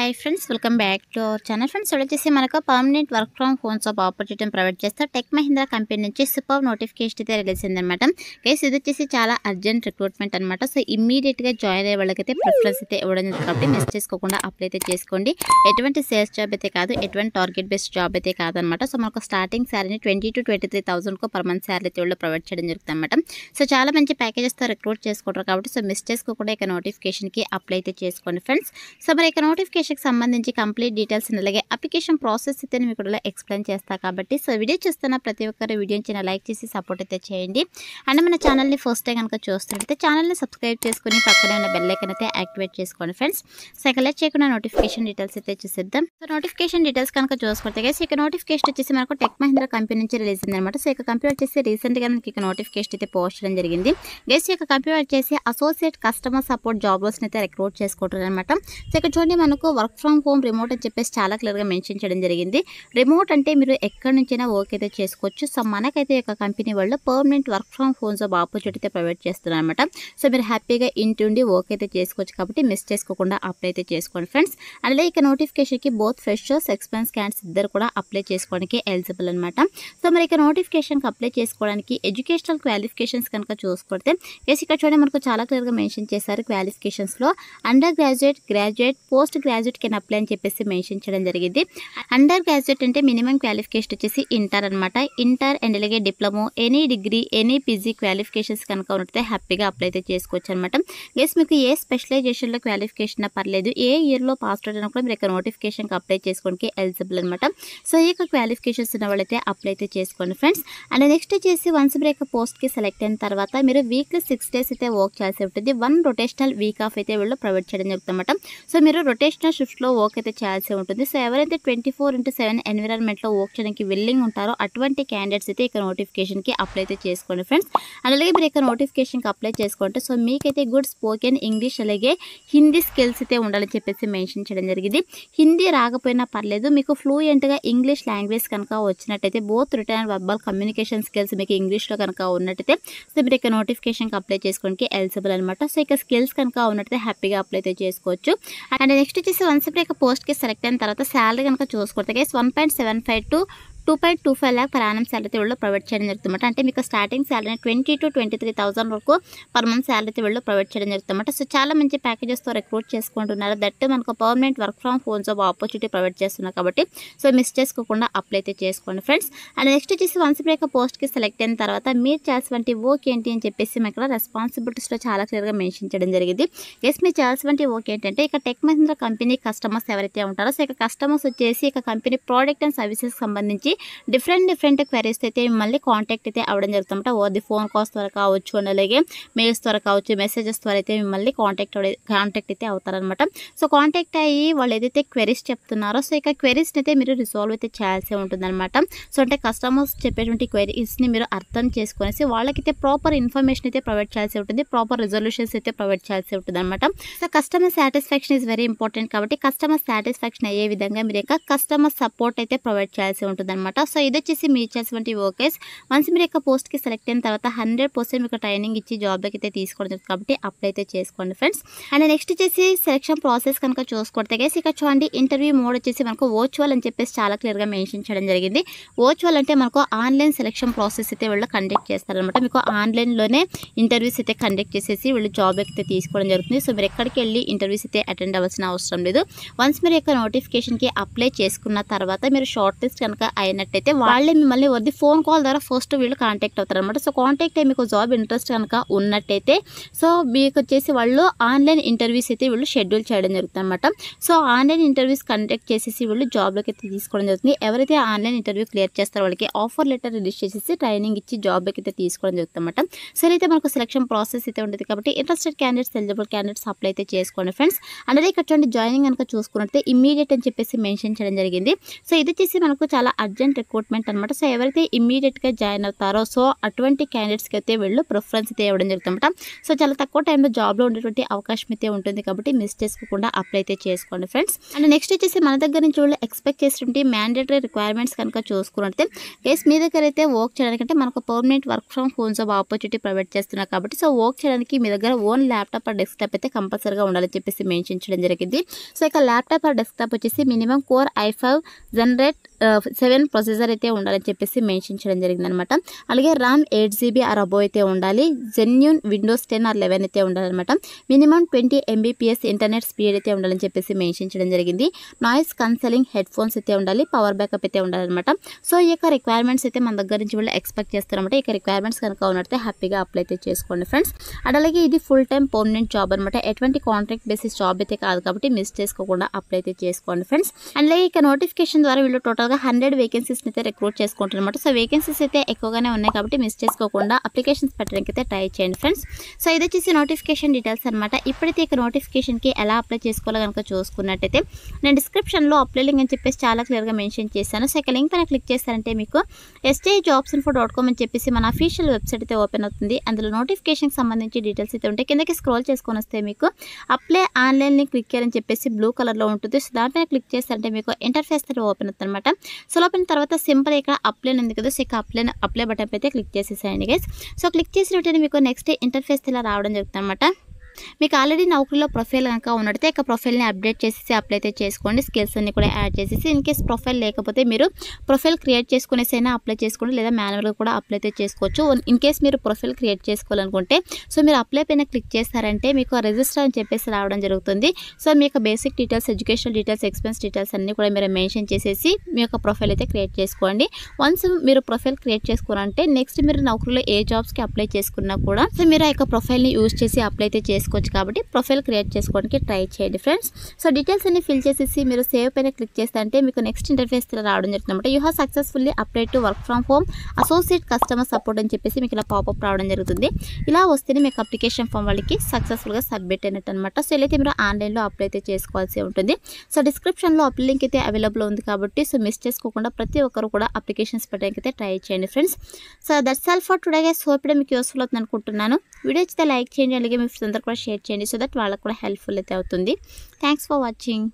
Hi friends, welcome back to our channel. Friends వచ్చేసి మనకు permanent work from home job ఆపర్చునిటీని provide చేస్తే Tech Mahindra company నుంచి super notification అయితే రిలీజ్ అయిందనమాట. కేసు ఇది వచ్చేసి చాలా అర్జెంట్ రిక్రూట్మెంట్ అనమాట. సో ఇమ్మీడియట్గా జాయిన్ అయ్యే వాళ్ళకైతే ప్రిఫరెన్స్ అయితే ఇవ్వడం కాబట్టి మిస్ చేసుకోకుండా అప్లై అయితే చేసుకోండి. ఎటువంటి సేల్స్ జాబ్ అయితే కాదు, ఎటువంటి టార్గెట్ బేస్డ్ జాబ్ అయితే కాదనమాట. సో మనకు స్టార్టింగ్ శాలరీని 20,000 to 23,000 పర్ మంత్ శాలరీ అయితే వాళ్ళు ప్రొవైడ్ చేయడం జరుగుతుంది అనమాట. సో చాలా మంచి ప్యాకేజెస్తో రిక్రూట్ చేసుకుంటారు కాబట్టి సో మిస్ చేసుకోకుండా ఇక నోటిఫికేషన్కి అప్లై అయితే చేసుకోండి ఫ్రెండ్స్. సో మరి ఇక నోటిఫికేషన్కి సంబంధించి కంప్లీట్ డీటెయిల్స్ అలాగే అప్లికేషన్ ప్రాసెస్ అయితే మీకు కూడా ఎక్స్ప్లెయిన్ చేస్తా కాబట్టి సో వీడియో చూస్తున్న ప్రతి ఒక్కరు వీడియోని చిన్న లైక్ చేసి సపోర్ట్ అయితే చేయండి. అండ్ మన ఛానల్ని ఫస్ట్ టైం కనుక చూస్తుంటే ఛానల్ని సబ్స్క్రైబ్ చేసుకుని పక్కనే ఉన్న బెల్ ఐకాన్ అయితే యాక్టివేట్ చేసుకోండి ఫ్రెండ్స్. సో ఇక లెట్ చేయకుండా నోటిఫికేషన్ డీటెయిల్స్ అయితే చూసేద్దాం. సో నోటిఫికేషన్ డీటెయిల్స్ కనుక చూసుకుంటే గైస్ ఇక నోటిఫికేషన్ వచ్చేసి మనకు టెక్ మహీంద్రా కంపెనీ నుంచి రిలీజ్ అయిందనమాట. సో ఇక కంపెనీ వచ్చేసి రీసెంట్గా మనకి ఇక నోటిఫికేషన్ అయితే పోస్ట్ చేయడం జరిగింది. గైస్ ఇక కంపెనీ వచ్చేసి అసోసియేట్ కస్టమర్ సపోర్ట్ జాబర్స్ని అయితే రిక్రూట్ చేసుకుంటారు అనమాట. సో ఇక్కడ చూడండి మనకు వర్క్ ఫ్రమ్ హోమ్ రిమోట్ అని చెప్పేసి చాలా క్లియర్గా మెన్షన్ చేయడం జరిగింది. రిమోట్ అంటే మీరు ఎక్కడి నుంచైనా వర్క్ అయితే చేసుకోవచ్చు. సో మనకైతే ఈ కంపెనీ వాళ్ళు permanent work from home job opportunity అయితే ప్రొవైడ్ చేస్తున్నారు అనమాట. సో మీరు హ్యాపీగా ఇంటి నుండి వర్క్ అయితే చేసుకోవచ్చు కాబట్టి మిస్ చేసుకోకుండా అప్లై అయితే చేసుకోండి ఫ్రెండ్స్. అలాగే ఇక నోటిఫికేషన్కి బోత్ ఫ్రెషర్స్ ఎక్స్పీరియన్స్ క్యాండిడేట్స్ ఇద్దరు కూడా అప్లై చేసుకోవడానికి ఎలిజిబుల్ అనమాట. సో మరి ఇక నోటిఫికేషన్కి అప్లై చేసుకోవడానికి ఎడ్యుకేషనల్ క్వాలిఫికేషన్స్ కనుక చూసుకుంటే ఇక్కడ చూడండి మనకు చాలా క్లియర్గా మెన్షన్ చేశారు. క్వాలిఫికేషన్స్లో undergraduate, graduate, postgraduate can apply అని చెప్పేసి మెన్షన్ చేయడం జరిగింది. అండర్ గ్రాడ్యుయేట్ అంటే మినిమం క్వాలిఫికేషన్ వచ్చేసి ఇంటర్ అనమాట. ఇంటర్ అండ్ అలాగే diploma, any degree, any PG qualifications కనుక ఉంటే హ్యాపీగా అప్లై అయితే చేసుకోవచ్చు అనమాట. గెస్ మీకు ఏ స్పెషలైజేషన్లో క్వాలిఫికేషన్ పర్లేదు, ఏ ఇయర్లో పాస్ అవుట్ అయినా కూడా మీరు ఇక్కడ నోటిఫికేషన్కి అప్లై చేసుకోవడానికి ఎలిజిబుల్ అనమాట. సో ఈ యొక్క క్వాలిఫికేషన్స్ ఉన్న వాళ్ళైతే అప్లై అయితే చేసుకోండి ఫ్రెండ్స్. అండ్ నెక్స్ట్ వచ్చేసి వన్స్ బ్రేక్ పోస్ట్కి సెలెక్ట్ అయిన తర్వాత మీరు వీక్లీ 6 days అయితే వర్క్ చేయాల్సి ఉంటుంది. 1 రొటేషనల్ వీక్ ఆఫ్ అయితే వీళ్ళు ప్రొవైడ్ చేయడం జరుగుతుంది అనమాట. సో మీరు రొటేషనల్ షిఫ్ట్లో వర్క్ అయితే చేయాల్సి ఉంటుంది. సో ఎవరైతే 24/7 ఎన్విరాన్మెంట్లో వర్క్ చేయడానికి విల్లింగ్ ఉంటారో అటువంటి క్యాండిడేట్స్ అయితే ఇక నోటిఫికేషన్కి అప్లై అయితే చేసుకోండి ఫ్రెండ్స్. అలాగే మీరు ఇక నోటిఫికేషన్కి అప్లై చేసుకుంటే సో మీకైతే గుడ్ స్పోకెన్ ఇంగ్లీష్ అలాగే హిందీ స్కిల్స్ అయితే ఉండాలని చెప్పేసి మెన్షన్ చేయడం జరిగింది. హిందీ రాకపోయినా పర్లేదు, మీకు ఫ్లూయెంట్గా ఇంగ్లీష్ లాంగ్వేజ్ కనుక వచ్చినట్టయితే both return and verbal communication skills మీకు ఇంగ్లీష్లో కనుక ఉన్నట్టయితే సో మీరు ఇక నోటిఫికేషన్కి అప్లై చేసుకోవడానికి ఎలిజిబుల్ అనమాట. సో ఇక స్కిల్స్ కనుక ఉన్నట్టయితే హ్యాపీగా అప్లై అయితే చేసుకోవచ్చు. అండ్ నెక్స్ట్ వచ్చేసి వన్స్ బ్రేక్ పోస్ట్కి సెలెక్ట్ అయిన తర్వాత శాలరీ కనుక చూసుకుంటే 1.75 to 2.25 lakh per annum salary వీళ్ళు ప్రొవైడ్ చేయడం జరుగుతుందన్నమాట. అంటే మీకు స్టార్టింగ్ శాలరీ 20,000 to 23,000 వరకు పర్ మంత్ శాలరీ వీళ్ళు ప్రొవైడ్ చేయడం జరుగుతుందన్నమాట. సో చాలా మంచి ప్యాకేజెస్తో రిక్రూట్ చేసుకుంటున్నారు. దట్ మనకు permanent work from home job opportunity provide చేస్తున్నారు కాబట్టి సో మిస్ చేసుకోకుండా అప్లై అయితే చేసుకోండి ఫ్రెండ్స్. అండ్ నెక్స్ట్ వచ్చేసి వన్స్ బ్రేక్ పోస్ట్కి సెలెక్ట్ అయిన తర్వాత మీరు చేయాల్సినటువంటి వర్క్ ఏంటి అని చెప్పేసి ఇక్కడ రెస్పాన్సిబిలిటీస్లో చాలా క్లియర్గా మెన్షన్ చేయడం జరిగింది. ఎస్ మీరు చేయాల్సినటువంటి వర్క్ ఏంటంటే ఇక టెక్ మహీంద్రా కంపెనీ కస్టమర్స్ ఎవరైతే ఉంటారో సో ఇక కస్టమర్స్ వచ్చేసి ఇక కంపెనీ ప్రోడక్ట్ అండ్ సర్వీసెస్కి సంబంధించి డిఫరెంట్ క్వైరీస్ అయితే మిమ్మల్ని కాంటాక్ట్ అయితే అవ్వడం జరుగుతుంట. ఓది ఫోన్ కాల్స్ ద్వారా కావచ్చు అండ్ అలాగే మెయిల్స్ ద్వారా కావచ్చు, మెసేజెస్ ద్వారా అయితే మిమ్మల్ని కాంటాక్ట్ అయితే అవుతారనమాట. సో కాంటాక్ట్ అయ్యి వాళ్ళు ఏదైతే క్వైరీస్ చెప్తున్నారో సో ఇక క్వైరీస్ని అయితే మీరు రిసాల్వ్ అయితే చేయాల్సి ఉంటుందన్నమాట. సో అంటే కస్టమర్స్ చెప్పేటువంటి క్వైరీస్ని మీరు అర్థం చేసుకునేసి వాళ్ళకైతే ప్రాపర్ ఇన్ఫర్మేషన్ అయితే ప్రొవైడ్ చేయాల్సి ఉంటుంది, ప్రాపర్ రిజల్యూషన్స్ అయితే ప్రొవైడ్ చేయాల్సి ఉంటుంది అనమాట. So customer satisfaction is very important కాబట్టి కస్టమర్ సాటిస్ఫాక్షన్ అయ్యే విధంగా మీరు యొక్క కస్టమర్ సపోర్ట్ అయితే ప్రొవైడ్ చేయాల్సి ఉంటుంది అనమాట. సో ఇది వచ్చేసి మీరు ఇచ్చేటువంటి వర్కర్స్ వన్స్ మీరు యొక్క పోస్ట్కి సెలెక్ట్ అయిన తర్వాత 100% మీకు ట్రైనింగ్ ఇచ్చి జాబ్లోకి అయితే తీసుకోవడం జరుగుతుంది కాబట్టి అప్లై అయితే చేసుకోండి ఫ్రెండ్స్. అండ్ నెక్స్ట్ వచ్చేసి సెలక్షన్ ప్రాసెస్ కనుక చూసుకుంటే గైస్ ఇక చూడండి ఇంటర్వ్యూ మోడ్ వచ్చేసి మనకు వర్చువల్ అని చెప్పేసి చాలా క్లియర్గా మెన్షన్ చేయడం జరిగింది. వర్చువల్ అంటే మనకు ఆన్లైన్ సెలక్షన్ ప్రాసెస్ అయితే వీళ్ళు కండక్ట్ చేస్తారనమాట. మీకు ఆన్లైన్లోనే ఇంటర్వ్యూస్ అయితే కండక్ట్ చేసేసి వీళ్ళు జాబ్ అయితే తీసుకోవడం జరుగుతుంది. సో మీరు ఎక్కడికి వెళ్ళి ఇంటర్వ్యూస్ అయితే అటెండ్ అవ్వాల్సిన అవసరం లేదు. వన్స్ మీరు యొక్క నోటిఫికేషన్కి అప్లై చేసుకున్న తర్వాత మీరు షార్ట్ లిస్ట్ కనుక అయినట్టయితే వాళ్ళే మిమ్మల్ని వద్ద ఫోన్ కాల్ ద్వారా ఫస్ట్ వీళ్ళు కాంటాక్ట్ అవుతారు అనమాట. సో కాంటాక్ట్ అయ్యి మీకు జాబ్ ఇంట్రెస్ట్ కనుక ఉన్నట్టయితే సో మీకు వచ్చేసి వాళ్ళు ఆన్లైన్ ఇంటర్వ్యూస్ అయితే వీళ్ళు షెడ్యూల్ చేయడం జరుగుతుంది అనమాట. సో ఆన్లైన్ ఇంటర్వ్యూస్ కండక్ట్ చేసేసి వీళ్ళు జాబ్లోకి అయితే తీసుకోవడం జరుగుతుంది. ఎవరైతే ఆన్లైన్ ఇంటర్వ్యూ క్లియర్ చేస్తారో వాళ్ళకి ఆఫర్ లెటర్ రిలీజ్ చేసేసి ట్రైనింగ్ ఇచ్చి జాబ్లోకి అయితే తీసుకోవడం జరుగుతుంది అనమాట. సో అయితే మనకు సెలక్షన్ ప్రాసెస్ అయితే ఉంటుంది కాబట్టి interested candidates, eligible candidates apply అయితే చేసుకోండి ఫ్రెండ్స్. అలాగే ఇక్కడ చూడండి జాయినింగ్ కనుక చూసుకున్నట్టే ఇమ్మీడియట్ అని చెప్పేసి మెన్షన్ చేయడం జరిగింది. సో ఇది వచ్చేసి మనకు చాలా అర్జెంట్ రిక్రూట్మెంట్ అనమాట. సో ఎవరైతే ఇమ్మీడియట్గా జాయిన్ అవుతారో సో అటువంటి క్యాండిడేట్స్కి అయితే వీళ్ళు ప్రిఫరెన్స్ అయితే ఇవ్వడం జరుగుతుందన్నమాట. సో చాలా తక్కువ టైంలో జాబ్లో ఉండేటువంటి అవకాశం అయితే ఉంటుంది కాబట్టి మిస్ చేసుకోకుండా అప్లై అయితే చేసుకోండి ఫ్రెండ్స్. అండ్ నెక్స్ట్ వచ్చేసి మన దగ్గర నుంచి వాళ్ళు ఎక్స్పెక్ట్ చేసేటువంటి మ్యాండేటరీ రిక్వైర్మెంట్స్ కనుక చూసుకున్నట్లయితే కేస్ మీ దగ్గర అయితే వర్క్ చేయడానికంటే మనకు permanent work from home job opportunity provide చేస్తున్నారు కాబట్టి సో వర్క్ చేయడానికి మీ దగ్గర ఓన్ ల్యాప్టాప్ ఆర్ డెస్క్టాప్ అయితే కంపల్సరీగా ఉండాలని చెప్పేసి మెన్షన్ చేయడం జరిగింది. సో ఇక ల్యాప్టాప్ ఆర్ డెస్క్టాప్ వచ్చేసి minimum core i5 generate 7 processor అయితే ఉండాలని చెప్పేసి మెన్షన్ చేయడం జరిగింది అనమాట. అలాగే ర్యామ్ 8GB ఆర్ అబోవ్ అయితే ఉండాలి. జెన్యూన్ విండోస్ 10 ఆర్ 11 అయితే ఉండాలన్నమాట. మినిమం 20 Mbps ఇంటర్నెట్ స్పీడ్ అయితే ఉండాలని చెప్పేసి మెన్షన్ చేయడం జరిగింది. నాయిస్ కన్సలింగ్ హెడ్ ఫోన్స్ అయితే ఉండాలి. పవర్ బ్యాకప్ అయితే ఉండాలన్నమాట. సో ఈ యొక్క రిక్వైర్మెంట్స్ అయితే మన దగ్గర నుంచి వాళ్ళు ఎక్స్పెక్ట్ చేస్తారన్నమాట. ఈ రిక్వైర్మెంట్స్ కనుక ఉన్నట్లయితే హ్యాపీగా అప్లై అయితే చేసుకోండి ఫ్రెండ్స్. అండ్ అలాగే ఇది ఫుల్ టైం పర్మనెంట్ జాబ్ అనమాట. ఎటువంటి కాంట్రాక్ట్ బేసిస్ జాబ్ అయితే కాదు కాబట్టి మిస్ చేసుకోకుండా అప్లై అయితే చేసుకోండి ఫ్రెండ్స్. అండ్ అలాగే ఇక నోటిఫికేషన్ ద్వారా వీళ్ళు టోటల్గా 100 వేకెన్సీస్ అయితే రిక్రూట్ చేసుకుంటారు అనమాట. సో వేకెన్సీస్ అయితే ఎక్కువగానే ఉన్నాయి కాబట్టి మిస్ చేసుకోకుండా అప్లికేషన్స్ పెట్టడానికి అయితే ట్రై చేయండి ఫ్రెండ్స్. సో ఇది వచ్చేసి నోటిఫికేషన్ డీటెయిల్స్ అనమాట. ఇప్పుడైతే ఇక నోటిఫికేషన్కి ఎలా అప్లై చేసుకోవాలో కనుక చూసుకున్నట్టయితే నేను డిస్క్రిప్షన్లో అప్లై లింక్ అని చెప్పేసి చాలా క్లియర్గా మెన్షన్ చేశాను. సో ఇక లింక్ పైన క్లిక్ చేస్తారంటే మీకు sjobsinfo.com అని చెప్పేసి మన అఫీషియల్ వెబ్సైట్ అయితే ఓపెన్ అవుతుంది. అందులో నోటిఫికేషన్కి సంబంధించి డీటెయిల్స్ అయితే ఉంటాయి. కిందకి స్క్రోల్ చేసుకొని వస్తే మీకు అప్లై ఆన్లైన్ లింక్ క్లిక్ చేయాలని చెప్పేసి బ్లూ కలర్లో ఉంటుంది. సో దానిపైన క్లిక్ చేస్తారంటే మీకు ఇంటర్ఫేస్ అయితే ఓపెన్ అవుతుంది అనమాట. సో లోపల తర్వాత సింపుల్ ఇక్కడ అప్లై ఉంది కదా. సో ఇక అప్లై బటన్ అయితే క్లిక్ చేసేసేయండి గైస్. సో క్లిక్ చేసిన వెంటనే మీకు నెక్స్ట్ ఇంటర్ఫేస్ ఇలా రావడం జరుగుతుంది అనమాట. మీకు ఆల్రెడీ నౌకరీలో ప్రొఫైల్ కనుక ఉన్నట్టయితే ఇక ప్రొఫైల్ని అప్డేట్ చేసేసి అప్లై అయితే చేసుకోండి. స్కిల్స్ అన్ని కూడా యాడ్ చేసేసి ఇన్ కేస్ ప్రొఫైల్ లేకపోతే మీరు ప్రొఫైల్ క్రియేట్ చేసుకునేసైనా అప్లై చేసుకోండి లేదా మాన్యువల్గా కూడా అప్లై అయితే చేసుకోవచ్చు. ఇన్ కేస్ మీరు ప్రొఫైల్ క్రియేట్ చేసుకోవాలనుకుంటే సో మీరు అప్లై పైన క్లిక్ చేస్తారంటే మీకు రిజిస్టర్ అని చెప్పేసి రావడం జరుగుతుంది. సో మీ యొక్క basic details, educational details, expense details అన్ని కూడా మీరు మెన్షన్ చేసేసి మీ యొక్క ప్రొఫైల్ అయితే క్రియేట్ చేసుకోండి. వన్స్ మీరు ప్రొఫైల్ క్రియేట్ చేసుకున్నారంటే నెక్స్ట్ మీరు నౌకరీలో ఏ జాబ్స్కి అప్లై చేసుకున్నా కూడా సో మీరు ఆ యొక్క ప్రొఫైల్ని యూజ్ చేసి అప్లై అయితే చేసుకోవచ్చు కాబట్టి ప్రొఫైల్ క్రియేట్ చేసుకోవడానికి ట్రై చేయండి ఫ్రెండ్స్. సో డీటెయిల్స్ అన్ని ఫిల్ చేసేసి మీరు సేవ్ పైన క్లిక్ చేస్తే అంటే మీకు నెక్స్ట్ ఇంటర్ఫేస్ రావడం జరుగుతుంది అనమాట. You have successfully applied to work from home associate customer support అని చెప్పేసి మీకు ఇలా పాపప్ రావడం జరుగుతుంది. ఇలా వస్తేనే మీకు అప్లికేషన్ ఫామ్ వాళ్ళకి సక్సెస్ఫుల్గా సబ్మిట్ అయినట్టు అనమాట. సో ఇలా అయితే మీరు ఆన్లైన్లో అప్లై అయితే చేసుకోవాల్సి ఉంటుంది. సో డిస్క్రిప్షన్లో అప్లై లింక్ అయితే అవైలబుల్ ఉంది కాబట్టి సో మిస్ చేసుకోకుండా ప్రతి ఒక్కరు కూడా అప్లికేషన్స్ పెట్టడానికి అయితే ట్రై చేయండి friends. So that's all for today guys. Hope మీకు యూస్ఫుల్ అవుతుంది అనుకుంటున్నాను. వీడియో అయితే లైక్ చేయండి, అలాగే మీ ఫ్రెండ్స్ అందరూ కూడా షేర్ చేయండి సో దట్ వాళ్ళకు కూడా హెల్ప్ఫుల్ అయితే అవుతుంది. Thanks for watching.